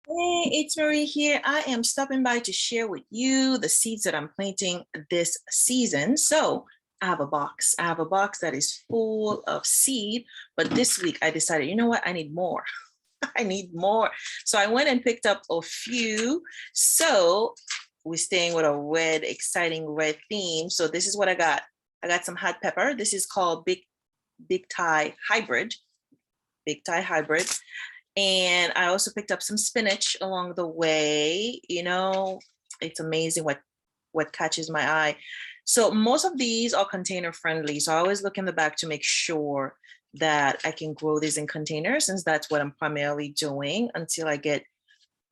Hey, it's Marie here. I am stopping by to share with you the seeds that I'm planting this season. So I have a box. I have a box that is full of seed, but this week I decided, you know what? I need more. I need more. So I went and picked up a few. So we're staying with a red, exciting red theme. So this is what I got. I got some hot pepper. This is called Big Thai Hybrid. Big Thai Hybrid. And I also picked up some spinach along the way. You know, it's amazing what catches my eye. So most of these are container friendly. So I always look in the back to make sure that I can grow these in containers, since that's what I'm primarily doing until I get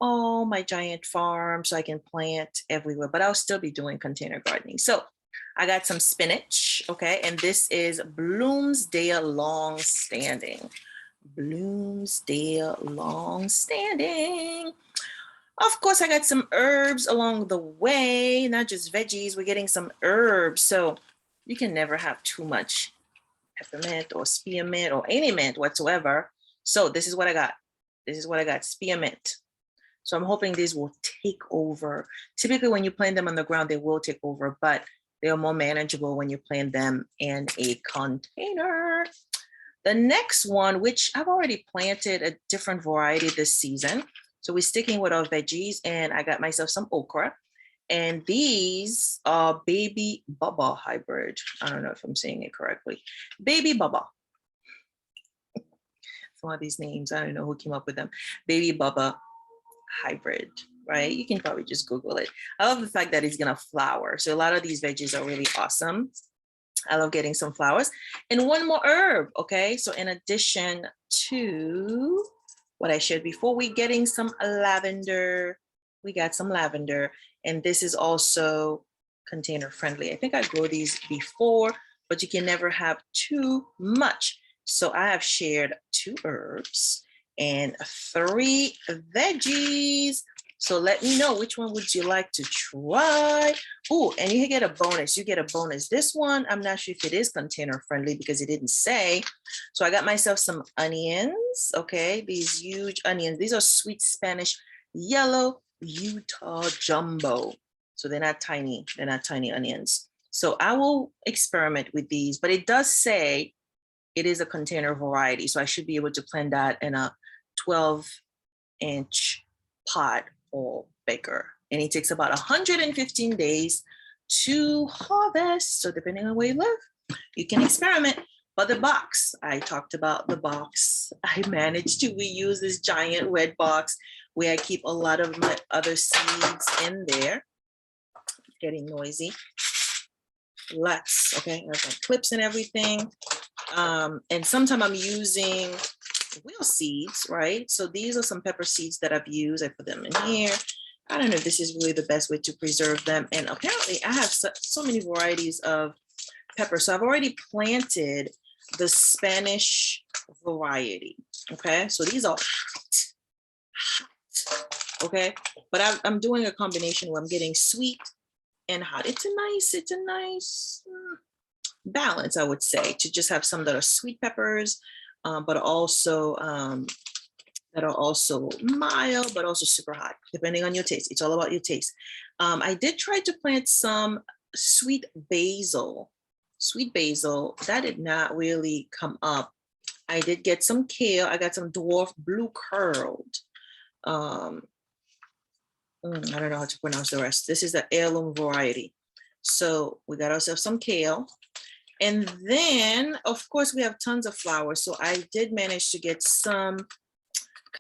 my giant farm so I can plant everywhere. But I'll still be doing container gardening. So I got some spinach, okay, and this is Bloomsdale Long Standing. Bloomsdale Long Standing. Of course, I got some herbs along the way, not just veggies. We're getting some herbs. So you can never have too much peppermint or spearmint or any mint whatsoever. So this is what I got. This is what I got, spearmint. So I'm hoping these will take over. Typically, when you plant them on the ground, they will take over, but they are more manageable when you plant them in a container. The next one, which I've already planted a different variety this season. So we're sticking with our veggies, and I got myself some okra. And these are Baby Baba hybrid. I don't know if I'm saying it correctly. Baby Baba. Some of these names, I don't know who came up with them. Baby Baba hybrid, right? You can probably just Google it. I love the fact that it's gonna flower. So a lot of these veggies are really awesome. I love getting some flowers. And one more herb, okay? So in addition to what I shared before, we're getting some lavender. We got some lavender, and this is also container friendly. I think I grew these before, but you can never have too much. So I have shared 2 herbs and 3 veggies. So let me know, which one would you like to try? Oh, and you get a bonus. You get a bonus. This one, I'm not sure if it is container friendly because it didn't say. So I got myself some onions. Okay, these huge onions. These are sweet Spanish yellow Utah jumbo. So they're not tiny. They're not tiny onions. So I will experiment with these, but it does say it is a container variety. So I should be able to plant that in a 12-inch pot or bigger. And it takes about 115 days to harvest. So depending on where you live, you can experiment. But the box, I talked about the box. I managed to reuse this giant red box where I keep a lot of my other seeds in there. Getting noisy. Lots, okay, there's like clips and everything. And sometimes I'm using wheel seeds, right? So these are some pepper seeds that I've used. I put them in here. I don't know if this is really the best way to preserve them. And apparently I have so many varieties of pepper. So I've already planted the Spanish variety. Okay, so these are hot, okay? But I'm doing a combination where I'm getting sweet and hot. It's a nice balance, I would say, to just have some that are sweet peppers, but also that are also mild, but also super hot, depending on your taste. It's all about your taste. I did try to plant some sweet basil. Sweet basil, that did not really come up. I did get some kale. I got some dwarf blue curled. I don't know how to pronounce the rest. This is the heirloom variety. So we got ourselves some kale. And then, of course, we have tons of flowers. So I did manage to get some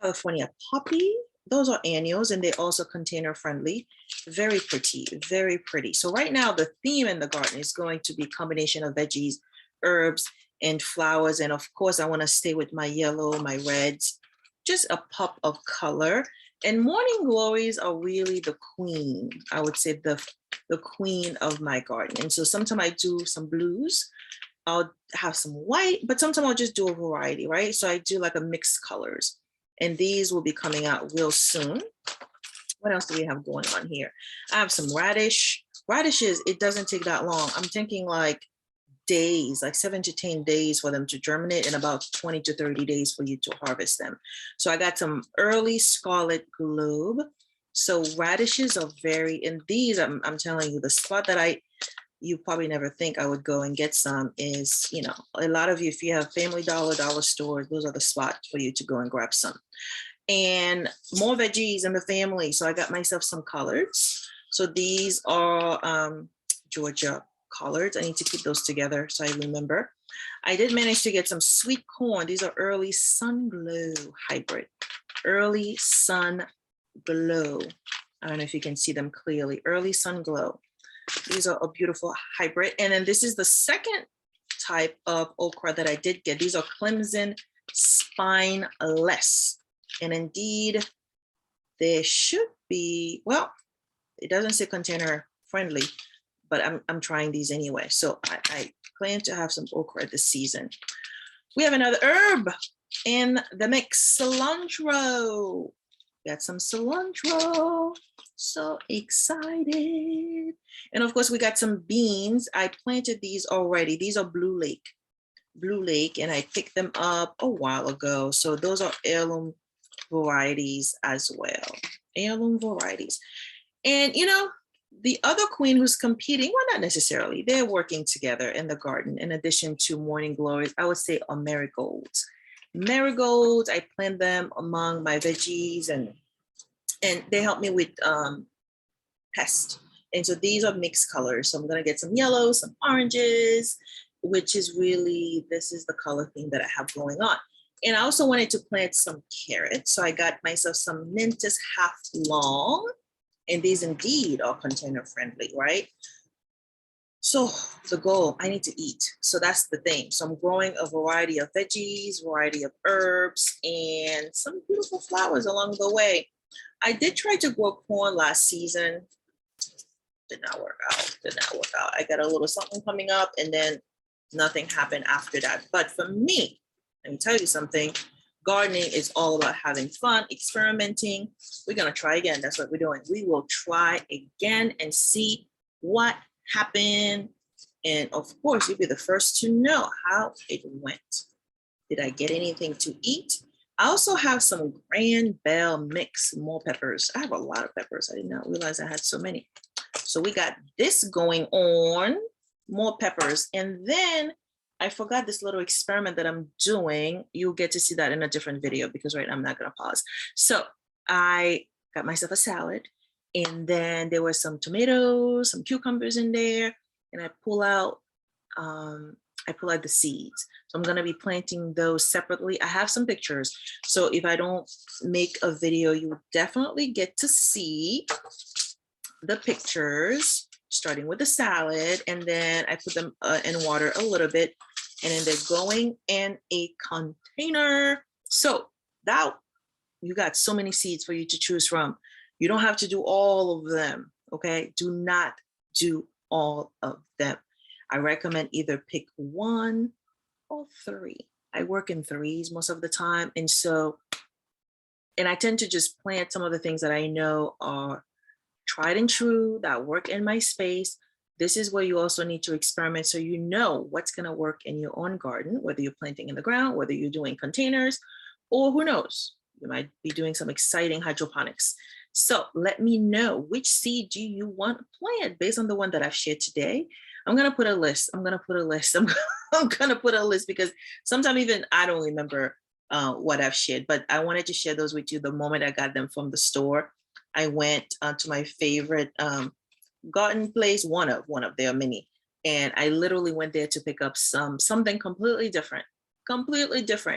California poppy. Those are annuals, and they're also container friendly. Very pretty, very pretty. So right now, the theme in the garden is going to be a combination of veggies, herbs, and flowers. And of course, I want to stay with my yellow, my reds, just a pop of color. And morning glories are really the queen, I would say the queen of my garden. And so sometimes I do some blues, I'll have some white, but sometimes I'll just do a variety, right? So I do like a mixed colors. And these will be coming out real soon. What else do we have going on here? I have some radish. Radishes, it doesn't take that long. I'm thinking like days, like 7 to 10 days for them to germinate and about 20 to 30 days for you to harvest them. So I got some early scarlet globe. So radishes are and these, I'm telling you, the spot that you probably never think I would go and get some is, you know, a lot of you, if you have Family Dollar, dollar stores, those are the spots for you to go and grab some. And more veggies in the family. So I got myself some collards. So these are Georgia collards. I need to keep those together so I remember. I did manage to get some sweet corn. These are early sun glow hybrid. Early sun glow. I don't know if you can see them clearly. Early sun glow. These are a beautiful hybrid. And then this is the second type of okra that I did get. These are Clemson spineless. And indeed, there should be, well, it doesn't say container friendly, but I'm trying these anyway. So I plan to have some okra this season. We have another herb in the mix, cilantro. Got some cilantro. So excited. And of course, we got some beans. I planted these already. These are Blue Lake, and I picked them up a while ago. So those are heirloom varieties as well. Heirloom varieties. And you know, the other queen who's competing, well, not necessarily, they're working together in the garden in addition to morning glories, I would say are marigolds. Marigolds, I plant them among my veggies and they help me with pest. And so these are mixed colors. So I'm gonna get some yellows, some oranges, which is really, this is the color theme that I have going on. And I also wanted to plant some carrots. So I got myself some Mintus half long, and these indeed are container friendly, right? So the goal, I need to eat. So that's the thing. So I'm growing a variety of veggies, variety of herbs, and some beautiful flowers along the way. I did try to grow corn last season. Did not work out, I got a little something coming up and then nothing happened after that. But for me, let me tell you something, gardening is all about having fun, experimenting. We're gonna try again, that's what we're doing. We will try again and see what happened. And of course, you'll be the first to know how it went. Did I get anything to eat? I also have some Grand Bell mix, more peppers. I have a lot of peppers. I did not realize I had so many. So we got this going on, more peppers. And then I forgot this little experiment that I'm doing. You'll get to see that in a different video because right now I'm not gonna pause. So I got myself a salad and then there were some tomatoes, some cucumbers in there, and I pull out the seeds. So I'm gonna be planting those separately. I have some pictures. So if I don't make a video, you will definitely get to see the pictures, starting with the salad. And then I put them in water a little bit. And then they're going in a container. So now you got so many seeds for you to choose from. You don't have to do all of them, okay? Do not do all of them. I recommend either pick one or three. I work in threes most of the time. And I tend to just plant some of the things that I know are tried and true, that work in my space. This is where you also need to experiment so you know what's gonna work in your own garden, whether you're planting in the ground, whether you're doing containers, or who knows, you might be doing some exciting hydroponics. So let me know, which seed do you want to plant based on the one that I've shared today? I'm gonna put a list. I'm gonna put a list because sometimes even I don't remember what I've shared, but I wanted to share those with you the moment I got them from the store. I went to my favorite garden place, one of their many, and I literally went there to pick up something completely different,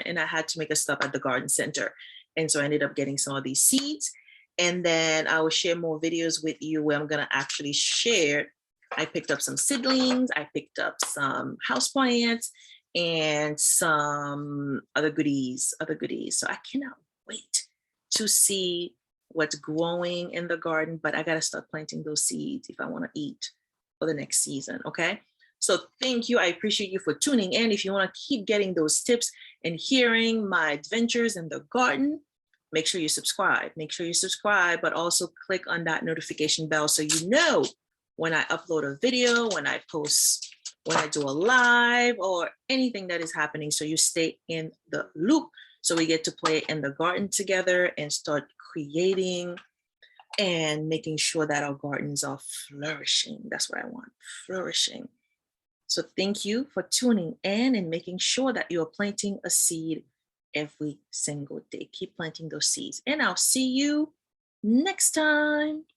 and I had to make a stop at the garden center. And so I ended up getting some of these seeds, and then I will share more videos with you where I'm gonna actually share. I picked up some seedlings, I picked up some houseplants, and some other goodies. So I cannot wait to see what's growing in the garden, but I gotta start planting those seeds if I wanna eat for the next season, okay? So thank you, I appreciate you for tuning in. If you wanna keep getting those tips and hearing my adventures in the garden, make sure you subscribe, but also click on that notification bell so you know when I upload a video, when I post, when I do a live, or anything that is happening. So you stay in the loop. So we get to play in the garden together and start creating and making sure that our gardens are flourishing. That's what I want, flourishing. So thank you for tuning in and making sure that you're planting a seed every single day. Keep planting those seeds, and I'll see you next time.